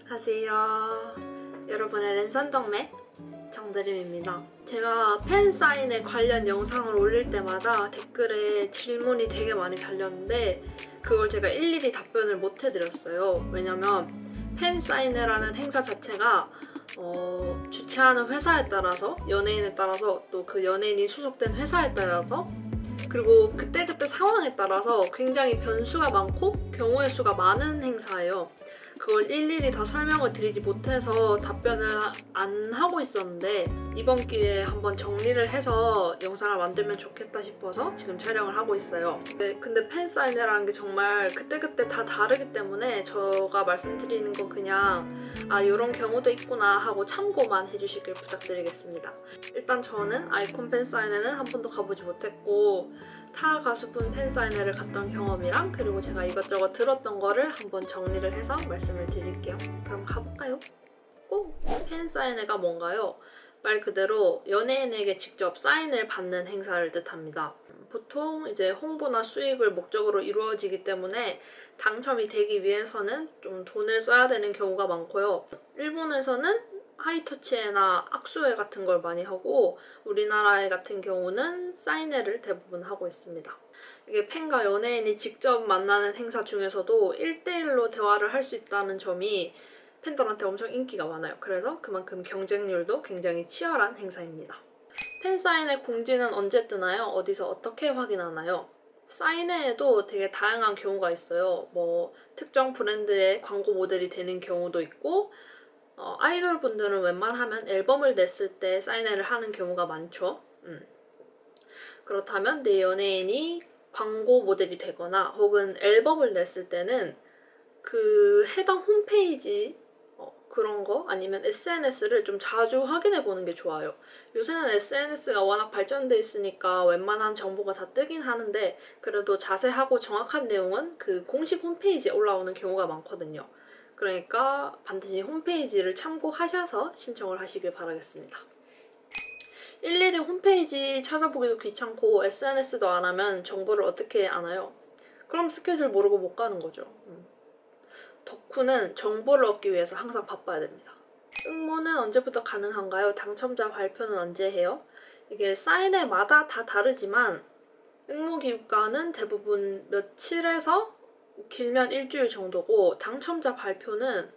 안녕하세요. 여러분의 랜선덕맥 정드림입니다. 제가 팬사인회 관련 영상을 올릴 때마다 댓글에 질문이 되게 많이 달렸는데 그걸 제가 일일이 답변을 못 해드렸어요. 왜냐면 팬사인회라는 행사 자체가 주최하는 회사에 따라서, 연예인에 따라서, 또 그 연예인이 소속된 회사에 따라서, 그리고 그때그때 상황에 따라서 굉장히 변수가 많고 경우의 수가 많은 행사예요. 그걸 일일이 다 설명을 드리지 못해서 답변을 안 하고 있었는데 이번 기회에 한번 정리를 해서 영상을 만들면 좋겠다 싶어서 지금 촬영을 하고 있어요. 근데 팬사인회라는 게 정말 그때그때 다 다르기 때문에 제가 말씀드리는 건 그냥 이런 경우도 있구나 하고 참고만 해주시길 부탁드리겠습니다. 일단 저는 아이콘 팬사인회는 한 번도 가보지 못했고 타 가수분 팬사인회를 갔던 경험이랑 그리고 제가 이것저것 들었던 거를 한번 정리를 해서 말씀을 드릴게요. 그럼 가볼까요? 팬사인회가 뭔가요? 말 그대로 연예인에게 직접 사인을 받는 행사를 뜻합니다. 보통 이제 홍보나 수익을 목적으로 이루어지기 때문에 당첨이 되기 위해서는 좀 돈을 써야 되는 경우가 많고요. 일본에서는 하이터치회나 악수회 같은 걸 많이 하고 우리나라의 같은 경우는 사인회를 대부분 하고 있습니다. 이게 팬과 연예인이 직접 만나는 행사 중에서도 1대1로 대화를 할 수 있다는 점이 팬들한테 엄청 인기가 많아요. 그래서 그만큼 경쟁률도 굉장히 치열한 행사입니다. 팬사인회 공지는 언제 뜨나요? 어디서 어떻게 확인하나요? 사인회에도 되게 다양한 경우가 있어요. 특정 브랜드의 광고 모델이 되는 경우도 있고 아이돌 분들은 웬만하면 앨범을 냈을 때 사인회를 하는 경우가 많죠. 그렇다면 내 연예인이 광고 모델이 되거나 혹은 앨범을 냈을 때는 그 해당 홈페이지 그런 거 아니면 SNS를 좀 자주 확인해 보는 게 좋아요. 요새는 SNS가 워낙 발전돼 있으니까 웬만한 정보가 다 뜨긴 하는데 그래도 자세하고 정확한 내용은 그 공식 홈페이지에 올라오는 경우가 많거든요. 그러니까 반드시 홈페이지를 참고하셔서 신청을 하시길 바라겠습니다. 일일이 홈페이지 찾아보기도 귀찮고 SNS도 안 하면 정보를 어떻게 아나요? 그럼 스케줄 모르고 못 가는 거죠. 덕후는 정보를 얻기 위해서 항상 바빠야 됩니다. 응모는 언제부터 가능한가요? 당첨자 발표는 언제 해요? 이게 사인회마다 다 다르지만 응모 기간은 대부분 며칠에서 길면 일주일 정도고 당첨자 발표는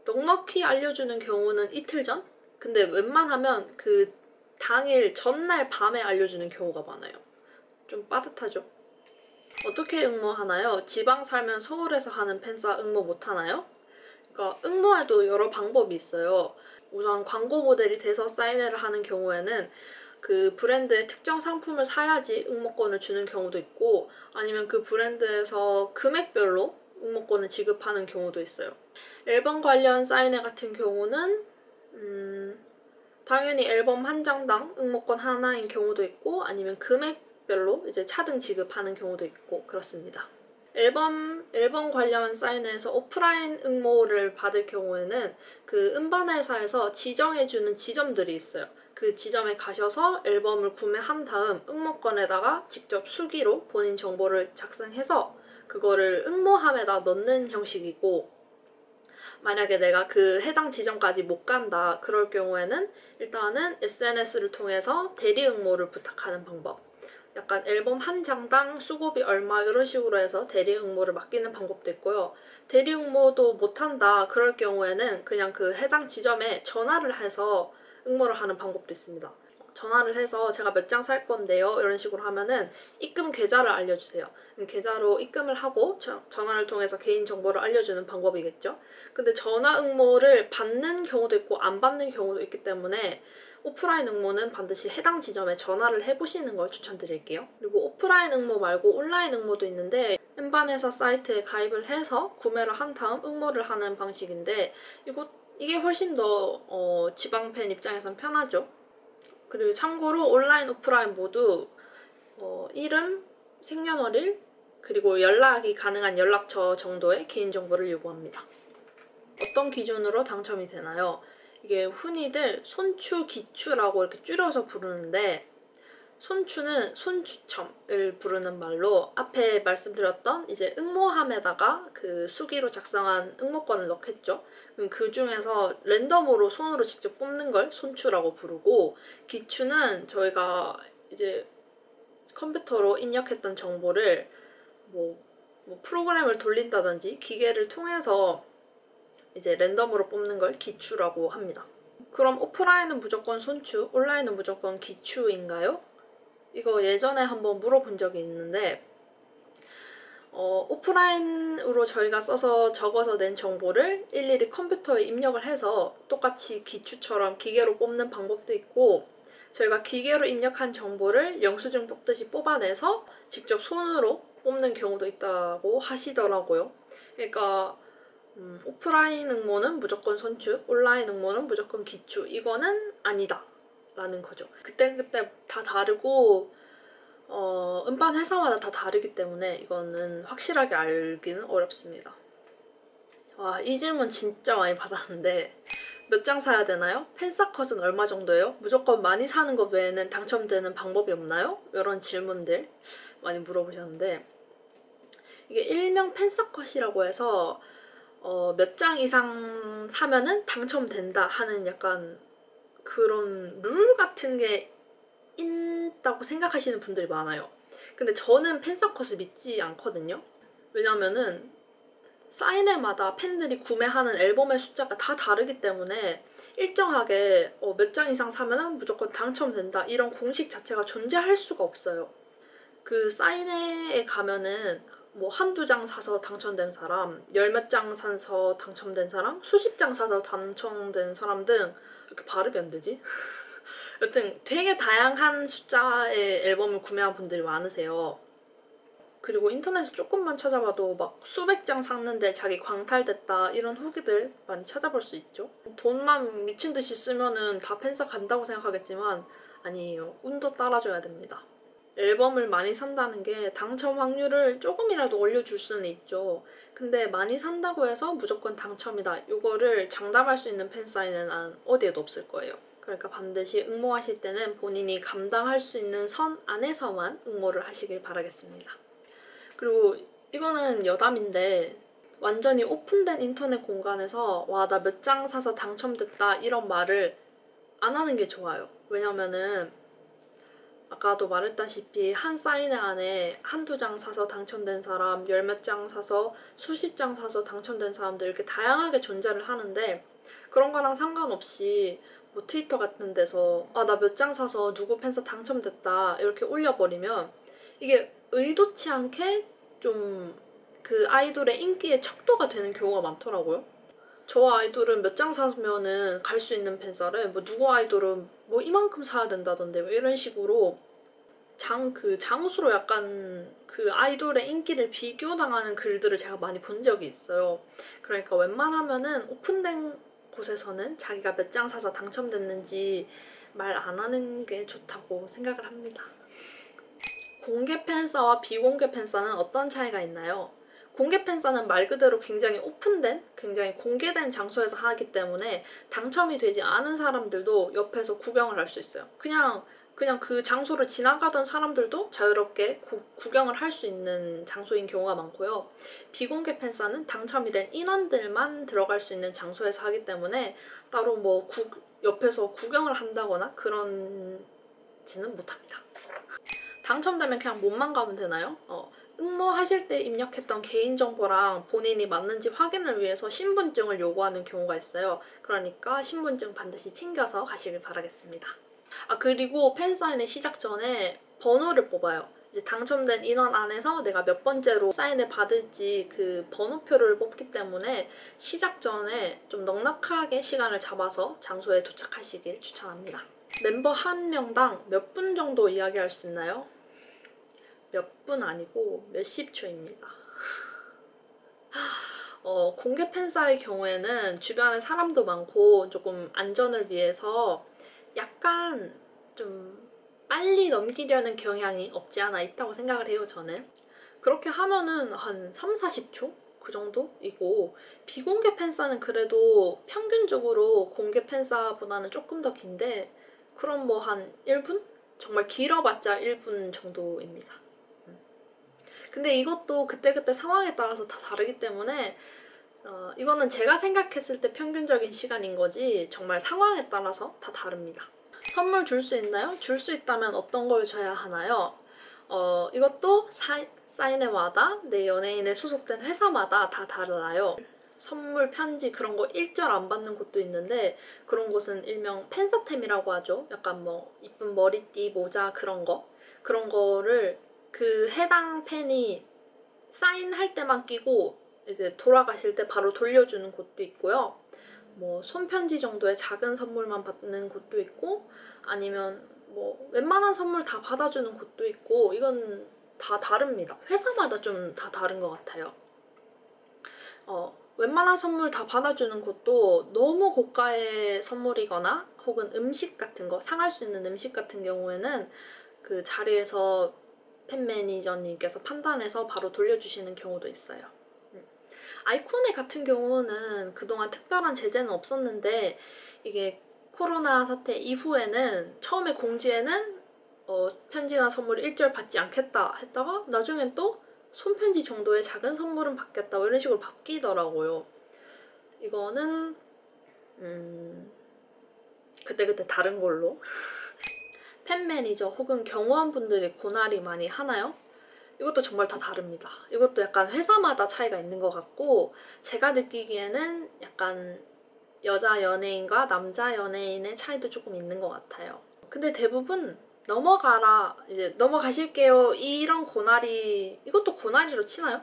넉넉히 알려주는 경우는 이틀 전? 근데 웬만하면 그 당일 전날 밤에 알려주는 경우가 많아요. 좀 빠듯하죠? 어떻게 응모하나요? 지방 살면 서울에서 하는 팬사 응모 못하나요? 그러니까 응모에도 여러 방법이 있어요. 우선 광고 모델이 돼서 사인회를 하는 경우에는 그 브랜드의 특정 상품을 사야지 응모권을 주는 경우도 있고 아니면 그 브랜드에서 금액별로 응모권을 지급하는 경우도 있어요. 앨범 관련 사인회 같은 경우는 당연히 앨범 한 장당 응모권 하나인 경우도 있고 아니면 금액별로 이제 차등 지급하는 경우도 있고 그렇습니다. 앨범 관련 사인회에서 오프라인 응모를 받을 경우에는 그 음반회사에서 지정해주는 지점들이 있어요. 그 지점에 가셔서 앨범을 구매한 다음 응모권에다가 직접 수기로 본인 정보를 작성해서 그거를 응모함에다 넣는 형식이고 만약에 내가 그 해당 지점까지 못 간다 그럴 경우에는 일단은 SNS를 통해서 대리 응모를 부탁하는 방법, 약간 앨범 한 장당 수고비 얼마 이런 식으로 해서 대리 응모를 맡기는 방법도 있고요. 대리 응모도 못한다 그럴 경우에는 그냥 그 해당 지점에 전화를 해서 응모를 하는 방법도 있습니다. 전화를 해서 제가 몇 장 살 건데요 이런 식으로 하면은 입금 계좌를 알려주세요. 계좌로 입금을 하고 전화를 통해서 개인정보를 알려주는 방법이겠죠. 근데 전화 응모를 받는 경우도 있고 안 받는 경우도 있기 때문에 오프라인 응모는 반드시 해당 지점에 전화를 해보시는 걸 추천드릴게요. 그리고 오프라인 응모 말고 온라인 응모도 있는데 음반회사 사이트에 가입을 해서 구매를 한 다음 응모를 하는 방식인데 이게 훨씬 더 지방팬 입장에선 편하죠. 그리고 참고로 온라인, 오프라인 모두 이름, 생년월일, 그리고 연락이 가능한 연락처 정도의 개인정보를 요구합니다. 어떤 기준으로 당첨이 되나요? 이게 흔히들 손추, 기추라고 이렇게 줄여서 부르는데 손추는 손추첨을 부르는 말로 앞에 말씀드렸던 이제 응모함에다가 그 수기로 작성한 응모권을 넣겠죠. 그럼 그 중에서 랜덤으로 손으로 직접 뽑는 걸 손추라고 부르고, 기추는 저희가 이제 컴퓨터로 입력했던 정보를 뭐 프로그램을 돌린다든지 기계를 통해서 이제 랜덤으로 뽑는 걸 기추라고 합니다. 그럼 오프라인은 무조건 손추, 온라인은 무조건 기추인가요? 이거 예전에 한번 물어본 적이 있는데 오프라인으로 저희가 써서 적어서 낸 정보를 일일이 컴퓨터에 입력을 해서 똑같이 기추처럼 기계로 뽑는 방법도 있고, 저희가 기계로 입력한 정보를 영수증 뽑듯이 뽑아내서 직접 손으로 뽑는 경우도 있다고 하시더라고요. 그러니까 오프라인 응모는 무조건 손추, 온라인 응모는 무조건 기추, 이거는 아니다 라는 거죠. 그때그때 다 다르고 음반 회사마다 다 다르기 때문에 이거는 확실하게 알기는 어렵습니다. 와, 이 질문 진짜 많이 받았는데 몇 장 사야 되나요? 팬서컷은 얼마 정도예요? 무조건 많이 사는 것 외에는 당첨되는 방법이 없나요? 이런 질문들 많이 물어보셨는데, 이게 일명 팬서컷이라고 해서 몇 장 이상 사면은 당첨된다 하는 약간 그런 룰 같은 게 있다고 생각하시는 분들이 많아요. 근데 저는 팬서컷을 믿지 않거든요. 왜냐면은 사인회마다 팬들이 구매하는 앨범의 숫자가 다 다르기 때문에 일정하게 몇 장 이상 사면은 무조건 당첨된다 이런 공식 자체가 존재할 수가 없어요. 그 사인회에 가면은 뭐 한두 장 사서 당첨된 사람, 열 몇 장 사서 당첨된 사람, 수십 장 사서 당첨된 사람 등, 이렇게 발음이 안 되지? 여튼 되게 다양한 숫자의 앨범을 구매한 분들이 많으세요. 그리고 인터넷에 조금만 찾아봐도 막 수백 장 샀는데 자기 광탈됐다 이런 후기들 많이 찾아볼 수 있죠. 돈만 미친 듯이 쓰면은 다 팬싸 간다고 생각하겠지만 아니에요. 운도 따라줘야 됩니다. 앨범을 많이 산다는 게 당첨 확률을 조금이라도 올려줄 수는 있죠. 근데 많이 산다고 해서 무조건 당첨이다, 이거를 장담할 수 있는 팬사인회는 어디에도 없을 거예요. 그러니까 반드시 응모하실 때는 본인이 감당할 수 있는 선 안에서만 응모를 하시길 바라겠습니다. 그리고 이거는 여담인데 완전히 오픈된 인터넷 공간에서 와, 나 몇 장 사서 당첨됐다 이런 말을 안 하는 게 좋아요. 왜냐면은 아까도 말했다시피 한 사인회 안에 한두 장 사서 당첨된 사람, 열 몇 장 사서 수십 장 사서 당첨된 사람들 이렇게 다양하게 존재를 하는데, 그런 거랑 상관없이 뭐 트위터 같은 데서 아, 나 몇 장 사서 누구 팬사 당첨됐다 이렇게 올려버리면 이게 의도치 않게 좀 그 아이돌의 인기의 척도가 되는 경우가 많더라고요. 저 아이돌은 몇 장 사면은 갈 수 있는 팬사를 뭐 누구 아이돌은 뭐 이만큼 사야 된다던데 뭐 이런 식으로 장수로 약간 그 아이돌의 인기를 비교당하는 글들을 제가 많이 본 적이 있어요. 그러니까 웬만하면은 오픈된 곳에서는 자기가 몇 장 사서 당첨됐는지 말 안 하는 게 좋다고 생각을 합니다. 공개 팬사와 비공개 팬사는 어떤 차이가 있나요? 공개 팬사는 말 그대로 굉장히 오픈된, 굉장히 공개된 장소에서 하기 때문에 당첨이 되지 않은 사람들도 옆에서 구경을 할 수 있어요. 그냥 그 장소를 지나가던 사람들도 자유롭게 구경을 할 수 있는 장소인 경우가 많고요. 비공개 팬사는 당첨이 된 인원들만 들어갈 수 있는 장소에서 하기 때문에 따로 뭐 옆에서 구경을 한다거나 그런지는 못합니다. 당첨되면 그냥 몸만 가면 되나요? 응모하실 때 입력했던 개인정보랑 본인이 맞는지 확인을 위해서 신분증을 요구하는 경우가 있어요. 그러니까 신분증 반드시 챙겨서 가시길 바라겠습니다. 아, 그리고 팬사인회 시작 전에 번호를 뽑아요. 이제 당첨된 인원 안에서 내가 몇 번째로 사인을 받을지 그 번호표를 뽑기 때문에 시작 전에 좀 넉넉하게 시간을 잡아서 장소에 도착하시길 추천합니다. 멤버 한 명당 몇 분 정도 이야기할 수 있나요? 몇 분 아니고 몇십 초입니다. 공개 팬사의 경우에는 주변에 사람도 많고 조금 안전을 위해서 약간 좀 빨리 넘기려는 경향이 없지 않아 있다고 생각을 해요, 저는. 그렇게 하면은 한 3, 40초? 그 정도이고, 비공개 팬싸는 그래도 평균적으로 공개 팬싸보다는 조금 더 긴데, 그럼 뭐 한 1분? 정말 길어봤자 1분 정도입니다. 근데 이것도 그때그때 상황에 따라서 다 다르기 때문에 이거는 제가 생각했을 때 평균적인 시간인 거지 정말 상황에 따라서 다 다릅니다. 선물 줄 수 있나요? 줄 수 있다면 어떤 걸 줘야 하나요? 이것도 사인회마다 내 연예인에 소속된 회사마다 다 달라요. 선물, 편지 그런 거 일절 안 받는 곳도 있는데 그런 곳은 일명 팬서템이라고 하죠. 약간 뭐 이쁜 머리띠, 모자 그런 거. 그런 거를 그 해당 팬이 사인할 때만 끼고 이제 돌아가실 때 바로 돌려주는 곳도 있고요. 뭐 손편지 정도의 작은 선물만 받는 곳도 있고 아니면 뭐 웬만한 선물 다 받아주는 곳도 있고 이건 다 다릅니다. 회사마다 좀 다 다른 것 같아요. 웬만한 선물 다 받아주는 곳도 너무 고가의 선물이거나 혹은 음식 같은 거, 상할 수 있는 음식 같은 경우에는 그 자리에서 팬 매니저님께서 판단해서 바로 돌려주시는 경우도 있어요. 아이콘의 같은 경우는 그동안 특별한 제재는 없었는데 이게 코로나 사태 이후에는 처음에 공지에는 편지나 선물을 일절 받지 않겠다 했다가 나중엔 또 손편지 정도의 작은 선물은 받겠다 이런 식으로 바뀌더라고요. 이거는 그때그때 다른 걸로. 팬 매니저 혹은 경호원분들이 고날이 많이 하나요? 이것도 정말 다 다릅니다. 이것도 약간 회사마다 차이가 있는 것 같고 제가 느끼기에는 약간 여자 연예인과 남자 연예인의 차이도 조금 있는 것 같아요. 근데 대부분 넘어가라, 이제 넘어가실게요 이런 고날이, 이것도 고날이로 치나요?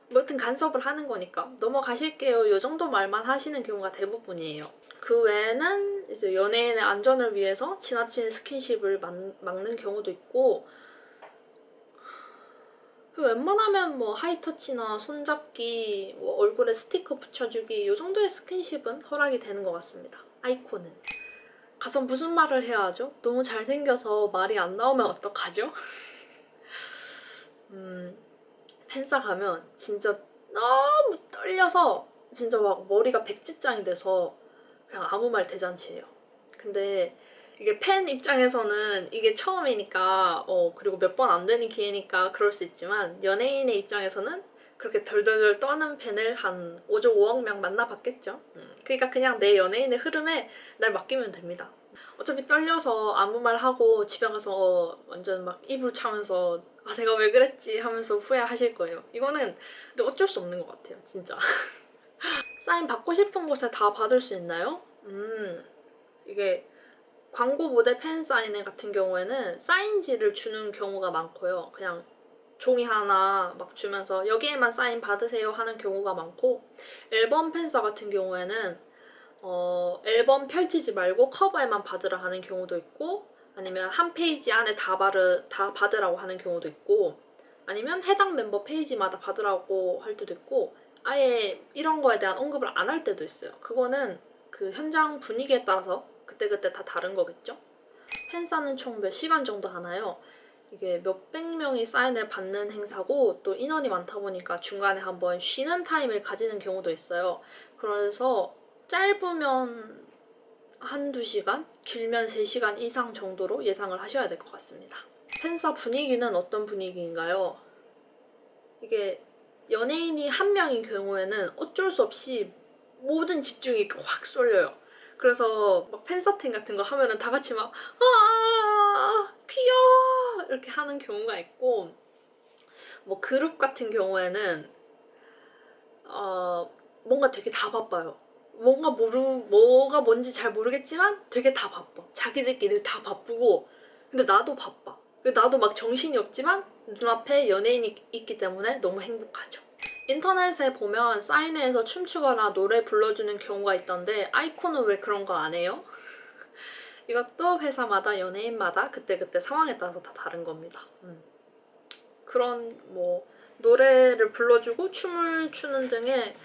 뭐 여튼 간섭을 하는 거니까 넘어가실게요 이 정도 말만 하시는 경우가 대부분이에요. 그 외에는 이제 연예인의 안전을 위해서 지나친 스킨십을 막는 경우도 있고 웬만하면 뭐 하이터치나 손잡기, 뭐 얼굴에 스티커 붙여주기 이 정도의 스킨십은 허락이 되는 것 같습니다. 아이콘은. 가서 무슨 말을 해야 하죠? 너무 잘생겨서 말이 안 나오면 어떡하죠? 팬싸 가면 진짜 너무 떨려서 진짜 막 머리가 백지장이 돼서 그냥 아무 말 대잔치예요. 근데 이게 팬 입장에서는 이게 처음이니까 그리고 몇 번 안 되는 기회니까 그럴 수 있지만 연예인의 입장에서는 그렇게 덜덜덜 떠는 팬을 한 5조 5억 명 만나봤겠죠. 그러니까 그냥 내 연예인의 흐름에 날 맡기면 됩니다. 어차피 떨려서 아무 말 하고 집에 가서 완전 막 이불 차면서 아 내가 왜 그랬지 하면서 후회하실 거예요. 이거는 근데 어쩔 수 없는 것 같아요. 진짜. 사인 받고 싶은 곳에 다 받을 수 있나요? 이게 광고 모델 팬 사인회 같은 경우에는 사인지를 주는 경우가 많고요. 그냥 종이 하나 막 주면서 여기에만 사인 받으세요 하는 경우가 많고 앨범 팬싸 같은 경우에는 앨범 펼치지 말고 커버에만 받으라 하는 경우도 있고 아니면 한 페이지 안에 다 받으라고 하는 경우도 있고 아니면 해당 멤버 페이지마다 받으라고 할 때도 있고 아예 이런 거에 대한 언급을 안 할 때도 있어요. 그거는 그 현장 분위기에 따라서 그때그때 다 다른 거겠죠? 팬싸는 총 몇 시간 정도 하나요? 이게 몇백 명이 사인을 받는 행사고 또 인원이 많다 보니까 중간에 한번 쉬는 타임을 가지는 경우도 있어요. 그래서 짧으면 한두 시간, 길면 3시간 이상 정도로 예상을 하셔야 될 것 같습니다. 팬싸 분위기는 어떤 분위기인가요? 이게 연예인이 한 명인 경우에는 어쩔 수 없이 모든 집중이 확 쏠려요. 그래서 막 팬서팅 같은 거 하면은 다 같이 막 귀여워 이렇게 하는 경우가 있고 뭐 그룹 같은 경우에는 뭔가 되게 다 바빠요. 뭐가 뭔지 잘 모르겠지만 되게 다 바빠. 자기들끼리 다 바쁘고 근데 나도 바빠. 나도 막 정신이 없지만 눈앞에 연예인이 있기 때문에 너무 행복하죠. 인터넷에 보면 사인회에서 춤추거나 노래 불러주는 경우가 있던데 아이콘은 왜 그런 거 안 해요? 이것도 회사마다 연예인마다 그때그때 상황에 따라서 다 다른 겁니다. 그런 뭐 노래를 불러주고 춤을 추는 등의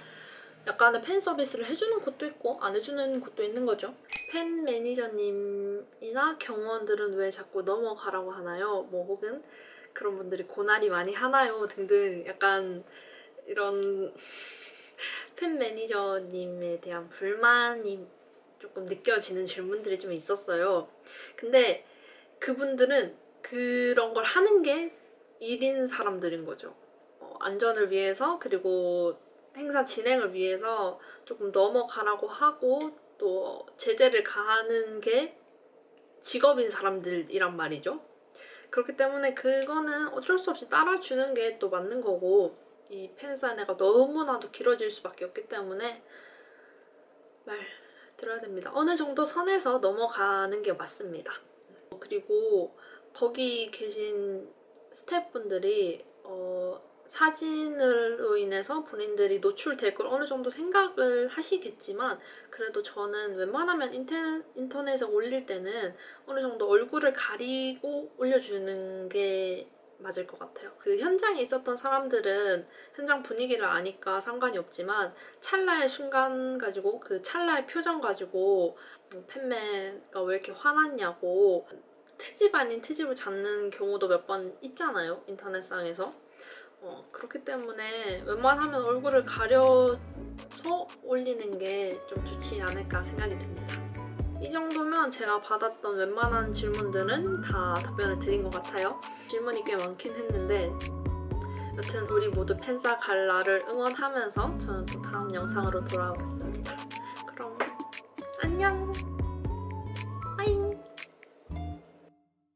약간의 팬 서비스를 해주는 곳도 있고 안 해주는 곳도 있는 거죠. 팬 매니저님이나 경호원들은 왜 자꾸 넘어가라고 하나요? 뭐 혹은 그런 분들이 고날이 많이 하나요? 등등 약간 이런 팬 매니저님에 대한 불만이 조금 느껴지는 질문들이 좀 있었어요. 근데 그분들은 그런 걸 하는 게 일인 사람들인 거죠. 안전을 위해서 그리고 행사 진행을 위해서 조금 넘어가라고 하고 또 제재를 가하는 게 직업인 사람들이란 말이죠. 그렇기 때문에 그거는 어쩔 수 없이 따라주는 게 또 맞는 거고, 이 팬사인회가 너무나도 길어질 수밖에 없기 때문에 말 들어야 됩니다. 어느 정도 선에서 넘어가는 게 맞습니다. 그리고 거기 계신 스태프분들이 사진으로 인해서 본인들이 노출될 걸 어느 정도 생각을 하시겠지만, 그래도 저는 웬만하면 인터넷에 올릴 때는 어느 정도 얼굴을 가리고 올려주는 게 맞을 것 같아요. 그 현장에 있었던 사람들은 현장 분위기를 아니까 상관이 없지만, 찰나의 순간 가지고 그 찰나의 표정 가지고 팬매가 왜 이렇게 화났냐고 트집 아닌 트집을 잡는 경우도 몇 번 있잖아요, 인터넷상에서. 그렇기 때문에 웬만하면 얼굴을 가려서 올리는 게 좀 좋지 않을까 생각이 듭니다. 이 정도면 제가 받았던 웬만한 질문들은 다 답변을 드린 것 같아요. 질문이 꽤 많긴 했는데, 여튼 우리 모두 팬싸 갈라를 응원하면서 저는 또 다음 영상으로 돌아오겠습니다. 그럼 안녕! 빠잉!